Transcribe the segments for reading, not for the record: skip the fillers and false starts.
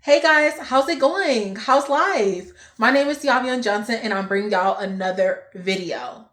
Hey guys, how's it going? How's life? My name is Yavian Johnson and I'm bringing y'all another video.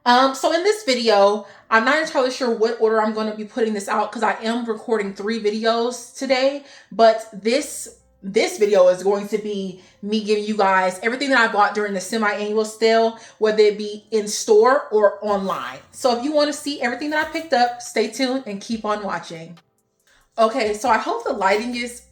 So in this video, I'm not entirely sure what order I'm going to be putting this out because I am recording 3 videos today, but this video is going to be me giving you guys everything that I bought during the semi-annual sale, whether it be in store or online. So if you want to see everything that I picked up, stay tuned and keep on watching. Okay, so I hope the lighting is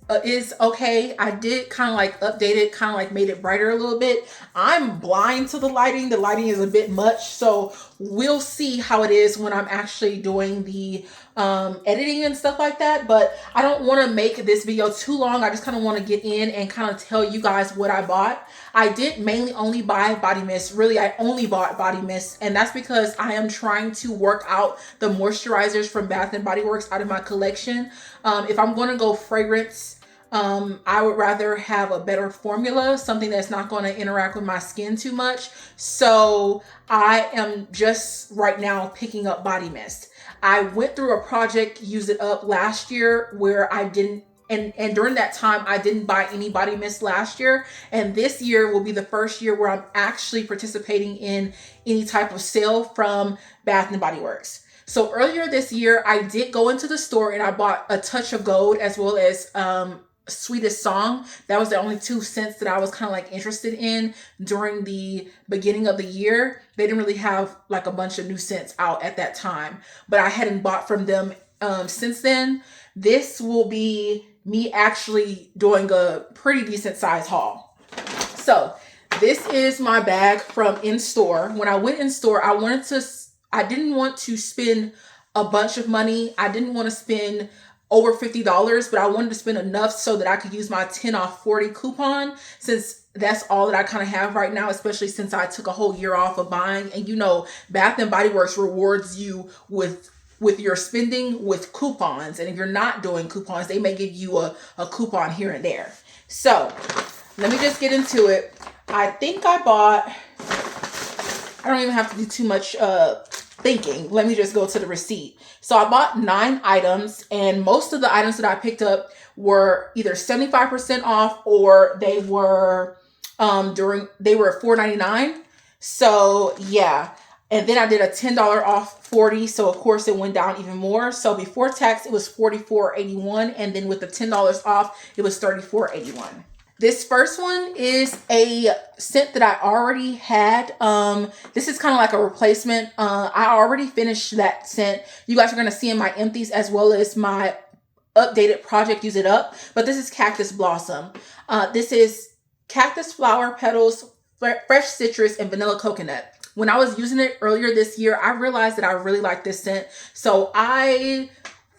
okay. I did kind of like update it, kind of like made it brighter a little bit. I'm blind to the lighting. The lighting is a bit much, so we'll see how it is when I'm actually doing the editing and stuff like that. But I don't want to make this video too long. I just kind of want to get in and kind of tell you guys what I bought. I did mainly only buy body mist. Really, I only bought body mist, and that's because I am trying to work out the moisturizers from Bath and Body Works out of my collection. If I'm going to go fragrance, I would rather have a better formula, something that's not going to interact with my skin too much. So I am just right now picking up body mist. I went through a project, Use It Up last year, where I didn't, and during that time, I didn't buy any body mist last year. And this year will be the first year where I'm actually participating in any type of sale from Bath and Body Works. So earlier this year, I did go into the store and I bought a Touch of Gold as well as Sweetest Song. That was the only 2 scents that I was kind of like interested in during the beginning of the year. They didn't really have like a bunch of new scents out at that time, but I hadn't bought from them since then. This will be me actually doing a pretty decent size haul. So this is my bag from in store. When I went in store, I didn't want to spend a bunch of money. I didn't want to spend over $50, but I wanted to spend enough so that I could use my 10 off 40 coupon, since that's all that I kind of have right now, especially since I took a whole year off of buying. And you know, Bath and Body Works rewards you with your spending with coupons. And if you're not doing coupons, they may give you a coupon here and there. So let me just get into it. I think I don't even have to do too much thinking. Let me just go to the receipt. So I bought 9 items, and most of the items that I picked up were either 75% off or they were $4.99. So yeah. And then I did a $10 off 40. So of course it went down even more. So before tax, it was $44.81. And then with the $10 off, it was $34.81. This first one is a scent that I already had. This is kind of like a replacement. I already finished that scent. You guys are going to see in my empties as well as my updated project Use It Up. But this is Cactus Blossom. This is cactus flower petals, fresh citrus, and vanilla coconut. When I was using it earlier this year, I realized that I really like this scent. So I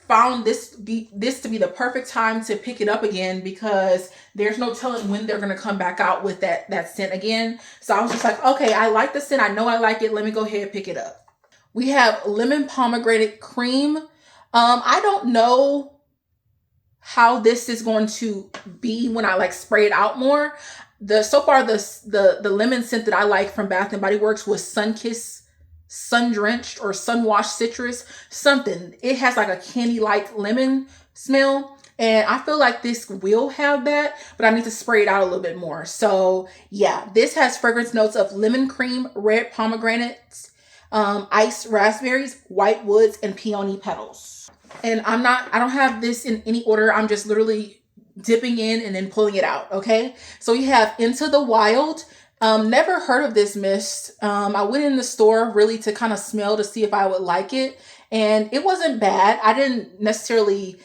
found this to be the perfect time to pick it up again, because there's no telling when they're going to come back out with that scent again. So I was just like, okay, I like the scent. I know I like it. Let me go ahead and pick it up. We have lemon pomegranate cream. I don't know how this is going to be when I like spray it out more. So far the lemon scent that I like from Bath and Body Works was Sunkissed, Sun Drenched, or Sun Washed Citrus, something. It has like a candy-like lemon smell, and I feel like this will have that, but I need to spray it out a little bit more. So yeah, this has fragrance notes of lemon cream, red pomegranates, iced raspberries, white woods, and peony petals. And I don't have this in any order. I'm just literally dipping in and then pulling it out. Okay, so we have Into the Wild. Never heard of this mist. I went in the store really to kind of smell to see if I would like it, and it wasn't bad. I didn't necessarily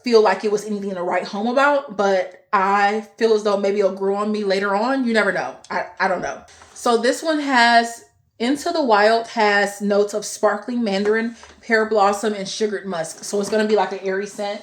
feel like it was anything to write home about, but I feel as though maybe it'll grow on me later on. You never know. I don't know. So this one has Into the Wild has notes of sparkling mandarin, pear blossom, and sugared musk. So it's going to be like an airy scent.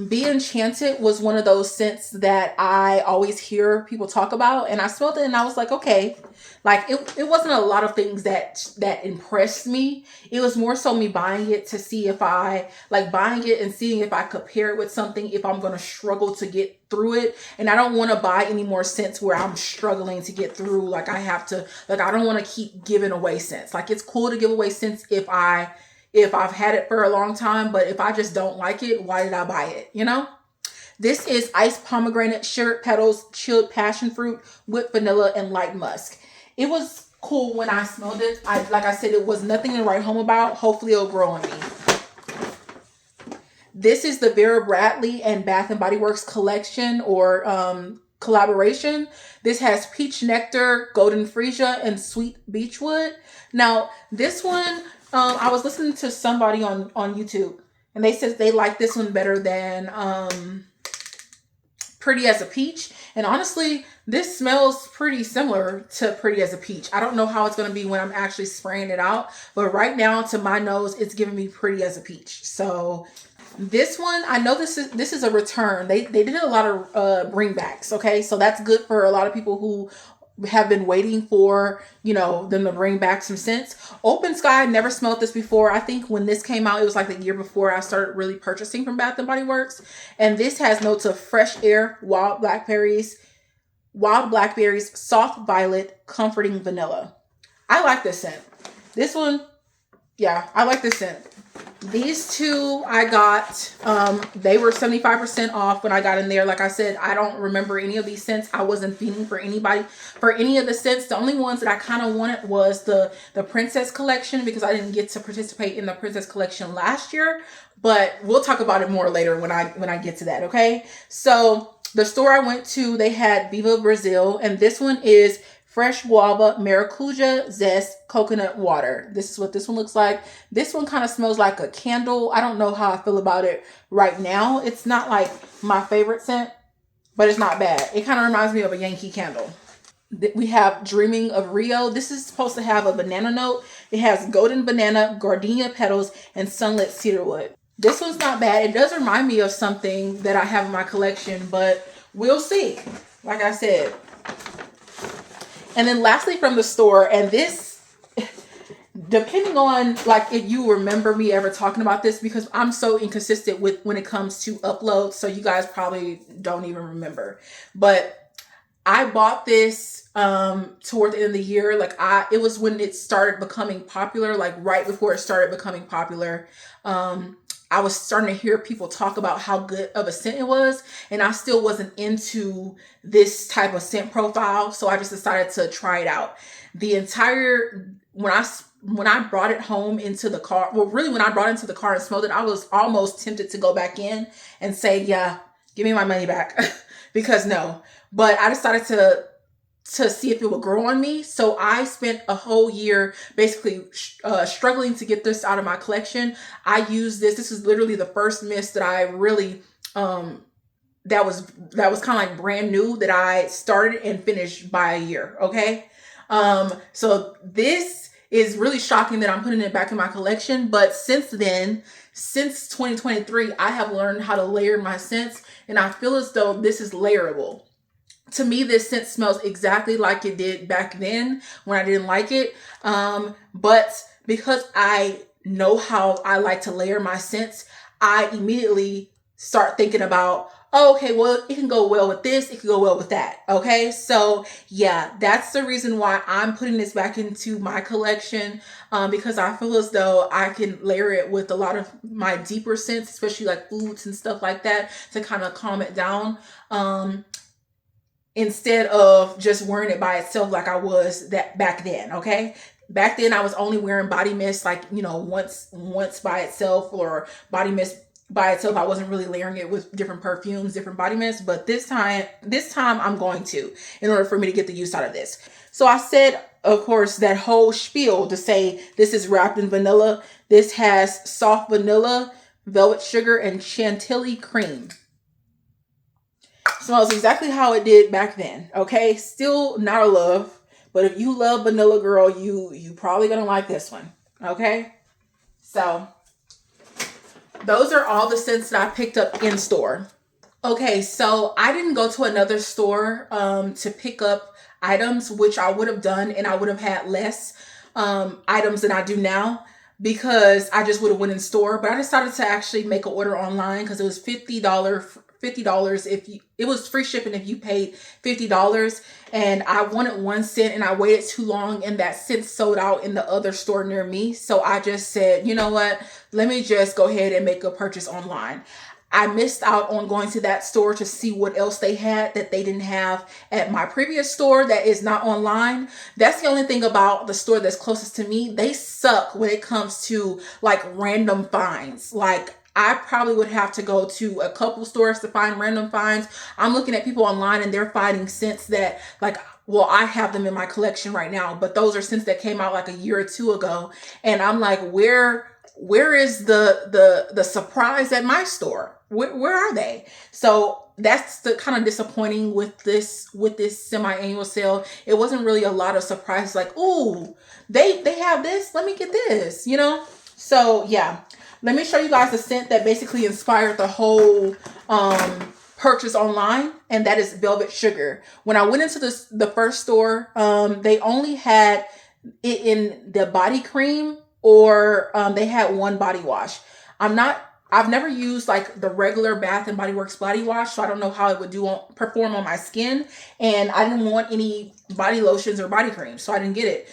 Be Enchanted was one of those scents that I always hear people talk about, and I smelled it and I was like, okay, like it wasn't a lot of things that impressed me. It was more so me buying it to see if I like buying it and seeing if I could pair it with something, if I'm going to struggle to get through it. And I don't want to buy any more scents where I'm struggling to get through. Like I don't want to keep giving away scents. Like it's cool to give away scents if I if I've had it for a long time, but if I just don't like it, why did I buy it, you know? This is iced pomegranate, sugared petals, chilled passion fruit with vanilla and light musk. It was cool when I smelled it. Like I said, it was nothing to write home about. Hopefully it'll grow on me. This is the Vera Bradley and Bath and Body Works collection or collaboration. This has peach nectar, golden freesia, and sweet beechwood. Now, this one, I was listening to somebody on YouTube, and they said they like this one better than Pretty as a Peach. And honestly, this smells pretty similar to Pretty as a Peach. I don't know how it's going to be when I'm actually spraying it out, but right now to my nose, it's giving me Pretty as a Peach. So this one, I know this is a return. They did a lot of bringbacks. Okay, so that's good for a lot of people who have been waiting for, you know, them to bring back some scents. Open Sky, never smelled this before. I think when this came out, it was like the year before I started really purchasing from Bath and Body Works. And this has notes of fresh air, wild blackberries, soft violet, comforting vanilla. I like this scent. This one, yeah, I like this scent. These two I got, they were 75% off when I got in there. Like I said, I don't remember any of these scents. I wasn't feeling for anybody for any of the scents. The only ones that I kind of wanted was the Princess collection, because I didn't get to participate in the Princess collection last year. But we'll talk about it more later when I get to that, okay? So the store I went to, they had Viva Brazil, and this one is fresh guava, maracuja zest, coconut water. This is what this one looks like. This one kind of smells like a candle. I don't know how I feel about it right now. It's not like my favorite scent, but it's not bad. It kind of reminds me of a Yankee Candle. We have Dreaming of Rio. This is supposed to have a banana note. It has golden banana, gardenia petals, and sunlit cedarwood. This one's not bad. It does remind me of something that I have in my collection, but we'll see. Like I said. And then lastly from the store, and this, depending on like if you remember me ever talking about this, because I'm so inconsistent with when it comes to uploads, so you guys probably don't even remember. But I bought this toward the end of the year. Like it was when it started becoming popular, like right before it started becoming popular. I was starting to hear people talk about how good of a scent it was, and I still wasn't into this type of scent profile, so I just decided to try it out. When I brought it home into the car, well, really when I brought it into the car and smelled it, I was almost tempted to go back in and say, yeah, give me my money back, because no. But I decided to see if it would grow on me. So I spent a whole year basically struggling to get this out of my collection. I used this. This is literally the first mist that I really, that was kind of like brand new, that I started and finished by a year. Okay. So this is really shocking that I'm putting it back in my collection. But since then, since 2023, I have learned how to layer my scents, and I feel as though this is layerable. To me, this scent smells exactly like it did back then when I didn't like it. But because I know how I like to layer my scents, I immediately start thinking about, oh, okay, well, it can go well with this. It can go well with that. Okay. So yeah, that's the reason why I'm putting this back into my collection, because I feel as though I can layer it with a lot of my deeper scents, especially like foods and stuff like that, to kind of calm it down. Instead of just wearing it by itself like I was that back then, okay? Back then I was only wearing body mist like, you know, once by itself, or body mist by itself. I wasn't really layering it with different perfumes, different body mists, but this time I'm going to, in order for me to get the use out of this. So I said, of course, that whole spiel to say this is wrapped in vanilla. This has soft vanilla, velvet sugar, and chantilly cream. Smells exactly how it did back then. Okay, still not a love, but if you love vanilla, girl, you probably gonna like this one. Okay, so those are all the scents that I picked up in store. Okay, so I didn't go to another store to pick up items, which I would have done, and I would have had less items than I do now, because I just would have went in store. But I decided to actually make an order online because it was $50 $50 if you, it was free shipping if you paid $50, and I wanted 1 cent and I waited too long and that cent sold out in the other store near me. So I just said, you know what, let me just go ahead and make a purchase online. I missed out on going to that store to see what else they had that they didn't have at my previous store that is not online. That's the only thing about the store that's closest to me. They suck when it comes to like random finds. Like, I probably would have to go to a couple stores to find random finds. I'm looking at people online and they're finding scents that, like, well, I have them in my collection right now, but those are scents that came out like a year or two ago. And I'm like, where is the surprise at my store? Where are they? So that's the kind of disappointing with this semi-annual sale. It wasn't really a lot of surprises like, ooh, they have this, let me get this, you know? So yeah, let me show you guys the scent that basically inspired the whole purchase online, and that is Velvet Sugar. When I went into the first store, they only had it in the body cream, or they had one body wash. I've never used like the regular Bath and Body Works body wash, so I don't know how it would perform on my skin, and I didn't want any body lotions or body creams, so I didn't get it.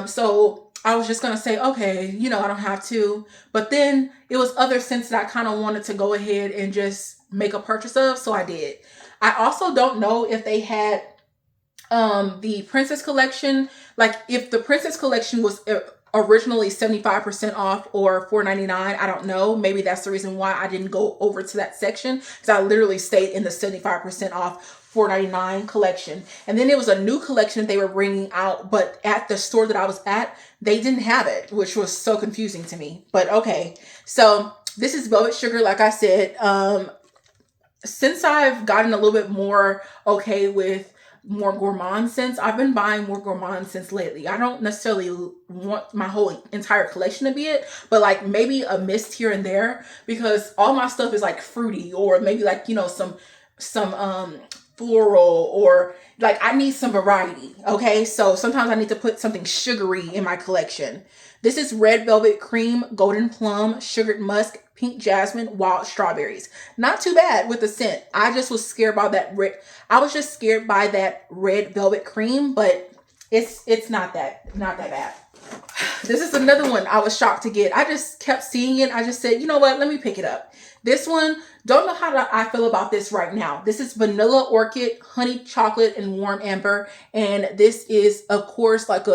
So I was just gonna say, okay, you know, I don't have to. But then it was other scents that I kind of wanted to go ahead and just make a purchase of, so I did. I also don't know if they had the Princess Collection. Like, if the Princess Collection was originally 75% off or $4.99, I don't know. Maybe that's the reason why I didn't go over to that section, because I literally stayed in the 75% off $4.99 collection. And then there was a new collection they were bringing out, but at the store that I was at, they didn't have it, which was so confusing to me. But okay, so this is Velvet Sugar. Like I said, since I've gotten a little bit more okay with more gourmand scents, I've been buying more gourmand scents lately. I don't necessarily want my whole entire collection to be it, but like maybe a mist here and there, because all my stuff is like fruity, or maybe like, you know, some floral, or like I need some variety. Okay, so sometimes I need to put something sugary in my collection. This is Red Velvet Cream, Golden Plum, Sugared Musk, Pink Jasmine, Wild Strawberries. Not too bad with the scent. I just was scared by that Red Velvet Cream, but it's not that bad. This is another one I was shocked to get. I just kept seeing it. I just said, you know what, let me pick it up. This one, don't know how I feel about this right now. This is Vanilla Orchid, Honey Chocolate, and Warm Amber. And this is, of course, like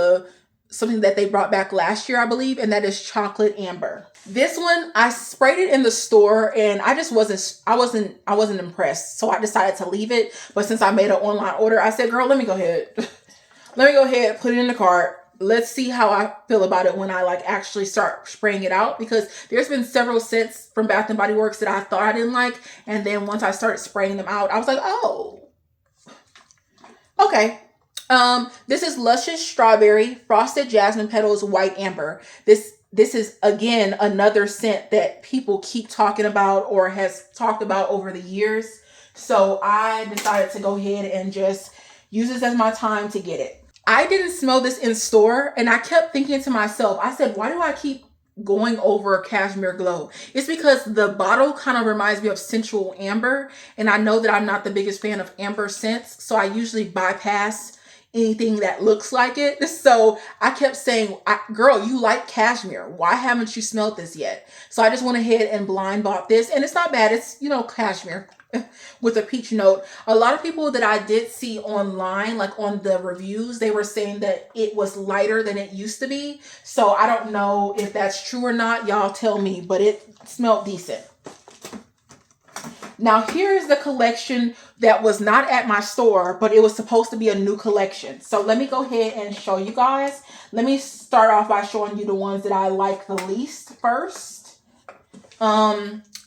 something that they brought back last year, I believe, and that is Chocolate Amber. This one, I sprayed it in the store and I wasn't impressed. So I decided to leave it. But since I made an online order, I said, girl, let me go ahead, put it in the cart. Let's see how I feel about it when I like actually start spraying it out, because there's been several scents from Bath and Body Works that I thought I didn't like. And then once I started spraying them out, I was like, oh, okay. This is Luscious Strawberry, Frosted Jasmine Petals, White Amber. This is, again, another scent that people keep talking about or has talked about over the years. So I decided to go ahead and just use this as my time to get it. I didn't smell this in store, and I kept thinking to myself, I said, why do I keep going over Cashmere Glow? It's because the bottle kind of reminds me of Sensual Amber, and I know that I'm not the biggest fan of amber scents, so I usually bypass anything that looks like it. So I kept saying, girl, you like cashmere. Why haven't you smelled this yet? So I just went ahead and blind bought this, and it's not bad. It's, you know, cashmere with a peach note. A lot of people that I did see online, like on the reviews, they were saying that it was lighter than it used to be. So I don't know if that's true or not. Y'all tell me, but it smelled decent. Now here's the collection that was not at my store, but it was supposed to be a new collection. So let me go ahead and show you guys. Let me start off by showing you the ones that I like the least first.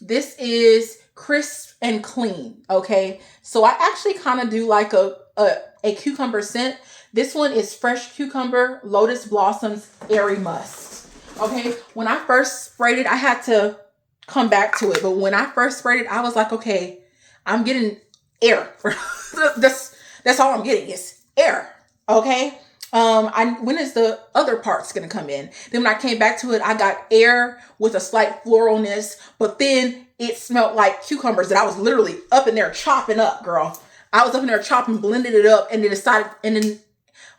This is Crisp and Clean. Okay, so I actually kind of do like a cucumber scent. This one is Fresh Cucumber, Lotus Blossoms, Airy Musk. Okay, when I first sprayed it, I had to come back to it, but when I first sprayed it, I was like, okay, I'm getting air. That's all I'm getting is air. Okay, When is the other parts gonna come in? Then when I came back to it, I got air with a slight floralness, but then it smelled like cucumbers that I was literally up in there chopping up, girl. I was up in there chopping, blended it up, and then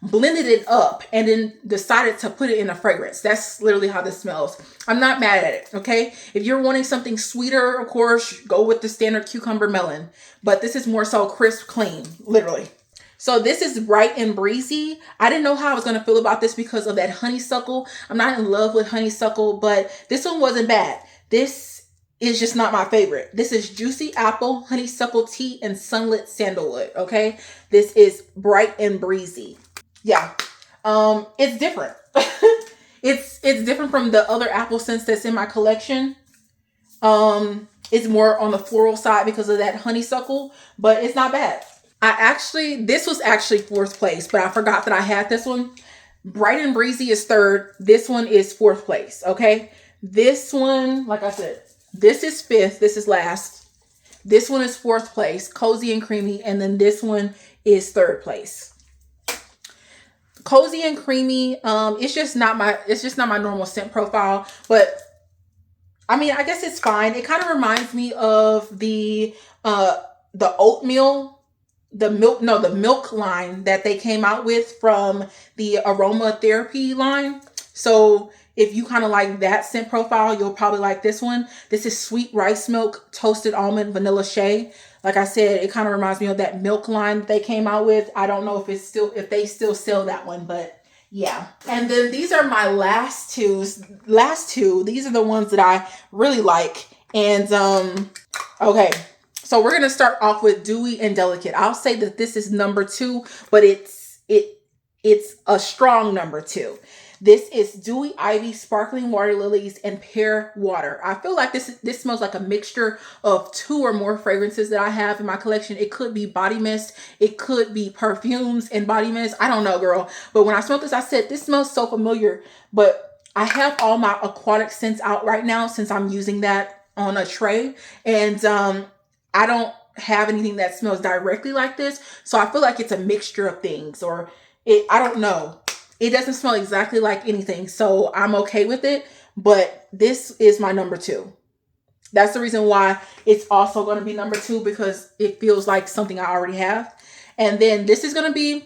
blended it up and then decided to put it in a fragrance. That's literally how this smells. I'm not mad at it, okay? If you're wanting something sweeter, of course, go with the standard cucumber melon. But this is more so crisp, clean, literally. So this is bright and breezy. I didn't know how I was going to feel about this because of that honeysuckle. I'm not in love with honeysuckle, but this one wasn't bad. This is just not my favorite. This is juicy apple, honeysuckle tea, and sunlit sandalwood, okay? This is bright and breezy. Yeah. It's different. It's different from the other apple scents that's in my collection. It's more on the floral side because of that honeysuckle, but it's not bad. This was actually fourth place, but I forgot that I had this one. Bright and Breezy is third. This one is fourth place, okay? This one, like I said, this is fifth. This is last. This one is fourth place, Cozy and Creamy, and then this one is third place. Cozy and Creamy, it's just not my normal scent profile, but I mean, I guess it's fine. It kind of reminds me of the oatmeal, the milk line that they came out with from the aromatherapy line. So if you kind of like that scent profile, you'll probably like this one. This is sweet rice milk, toasted almond, vanilla shea. Like I said, it kind of reminds me of that milk line that they came out with. I don't know if they still sell that one, but yeah. And then these are my last two. These are the ones that I really like. And okay. So we're gonna start off with Dewy and Delicate. I'll say that this is number 2, but it's a strong number 2. This is Dewy Ivy, Sparkling Water Lilies, and Pear Water. I feel like this smells like a mixture of 2 or more fragrances that I have in my collection. It could be body mist. It could be perfumes and body mist. I don't know, girl. But when I smelled this, I said, this smells so familiar. But I have all my aquatic scents out right now since I'm using that on a tray. And I don't have anything that smells directly like this. So I feel like it's a mixture of things, or I don't know. It doesn't smell exactly like anything, so I'm okay with it. But this is my number 2. That's the reason why it's also going to be number 2, because it feels like something I already have. And then this is going to be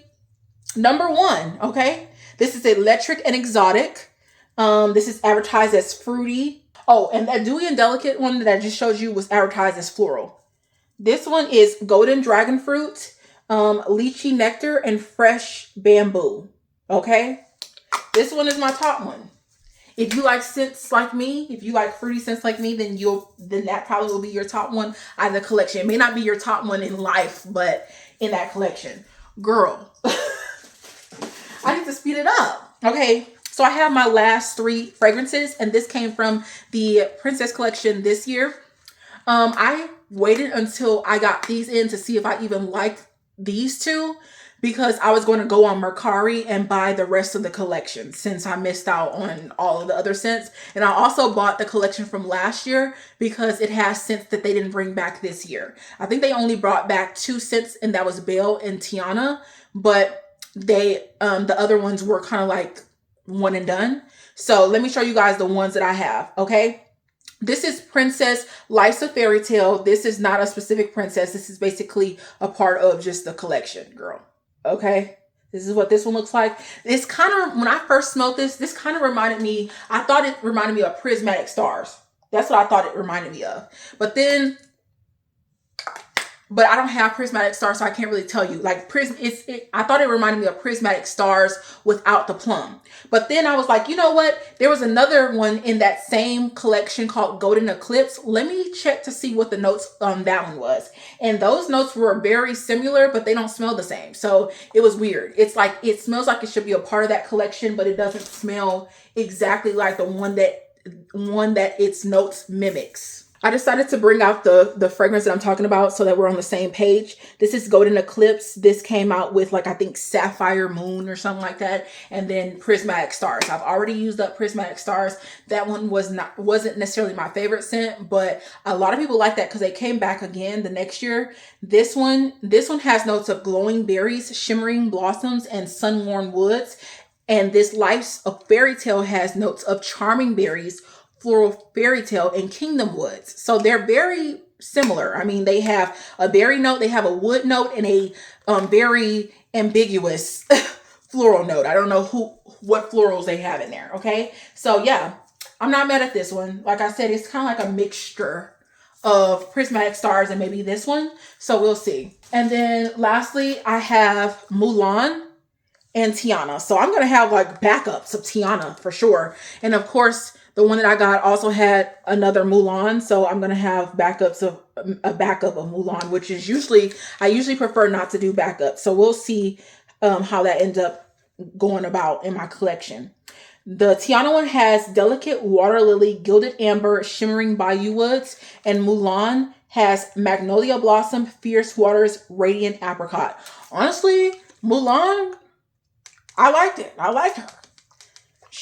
number 1, okay? This is Electric and Exotic. This is advertised as fruity. Oh, and that Dewy and Delicate one that I just showed you was advertised as floral. This one is Golden Dragon Fruit, Lychee Nectar, and Fresh Bamboo. Okay, this one is my top one. If you like scents like me, if you like fruity scents like me, then that probably will be your top one out of the collection. It may not be your top one in life, but in that collection, girl, I need to speed it up. Okay, so I have my last 3 fragrances, and this came from the Princess collection this year. I waited until I got these in to see if I even liked these 2, because I was going to go on Mercari and buy the rest of the collection since I missed out on all of the other scents. And I also bought the collection from last year because it has scents that they didn't bring back this year. I think they only brought back 2 scents, and that was Belle and Tiana, but the other ones were kind of like one and done. So let me show you guys the ones that I have, okay? This is Princess Life's a Fairy Tale. This is not a specific princess. This is basically a part of just the collection, girl. Okay, this is what this one looks like. It's kind of, when I first smelled this kind of reminded me, I thought it reminded me of Prismatic Stars. That's what I thought it reminded me of. But I don't have Prismatic Stars, so I can't really tell you. Like I thought it reminded me of Prismatic Stars without the plum. But then I was like, you know what? There was another one in that same collection called Golden Eclipse. Let me check to see what the notes on that one was. And those notes were very similar, but they don't smell the same. So it was weird. It's like, it smells like it should be a part of that collection, but it doesn't smell exactly like the one that its notes mimics. I decided to bring out the fragrance that I'm talking about so that we're on the same page. This is Golden Eclipse. This came out with like, I think Sapphire Moon or something like that. And then Prismatic Stars. I've already used up Prismatic Stars. That one wasn't necessarily my favorite scent, but a lot of people like that because they came back again the next year. This one has notes of glowing berries, shimmering blossoms, and sun-worn woods. And this Life's a Fairy Tale has notes of charming berries, floral fairy tale, and kingdom woods. So they're very similar. I mean, they have a berry note, they have a wood note, and a very ambiguous floral note. I don't know what florals they have in there. Okay, so yeah, I'm not mad at this one. Like I said, it's kind of like a mixture of Prismatic Stars and maybe this one. So we'll see. And then lastly, I have Mulan and Tiana. So I'm going to have like backups of Tiana for sure. And of course, the one that I got also had another Mulan. So I'm going to have backups of a backup of Mulan, which is I usually prefer not to do backups. So we'll see how that ends up going about in my collection. The Tiana one has delicate water lily, gilded amber, shimmering bayou woods, and Mulan has magnolia blossom, fierce waters, radiant apricot. Honestly, Mulan, I liked it. I liked her.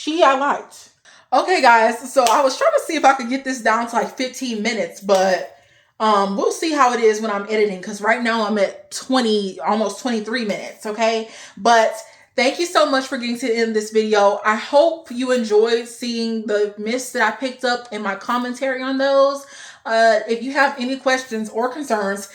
I liked. Okay, guys. So I was trying to see if I could get this down to like 15 minutes, but we'll see how it is when I'm editing. Because right now I'm at 20, almost 23 minutes. Okay. But thank you so much for getting to the end of this video. I hope you enjoyed seeing the mists that I picked up and my commentary on those. If you have any questions or concerns,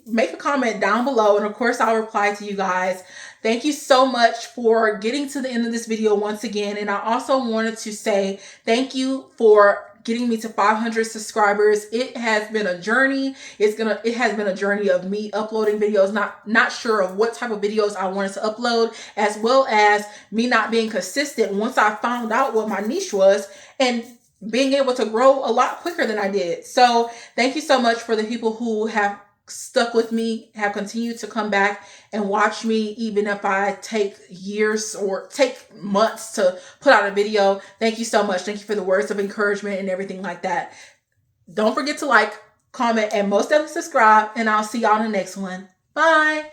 make a comment down below. And of course, I'll reply to you guys. Thank you so much for getting to the end of this video once again. And I also wanted to say thank you for getting me to 500 subscribers. It has been a journey. It has been a journey of me uploading videos, not sure of what type of videos I wanted to upload, as well as me not being consistent once I found out what my niche was, and being able to grow a lot quicker than I did. So thank you so much for the people who have stuck with me, have continued to come back and watch me, even if I take years or take months to put out a video. Thank you so much. Thank you for the words of encouragement and everything like that. Don't forget to like, comment, and most definitely subscribe, and I'll see y'all in the next one. Bye.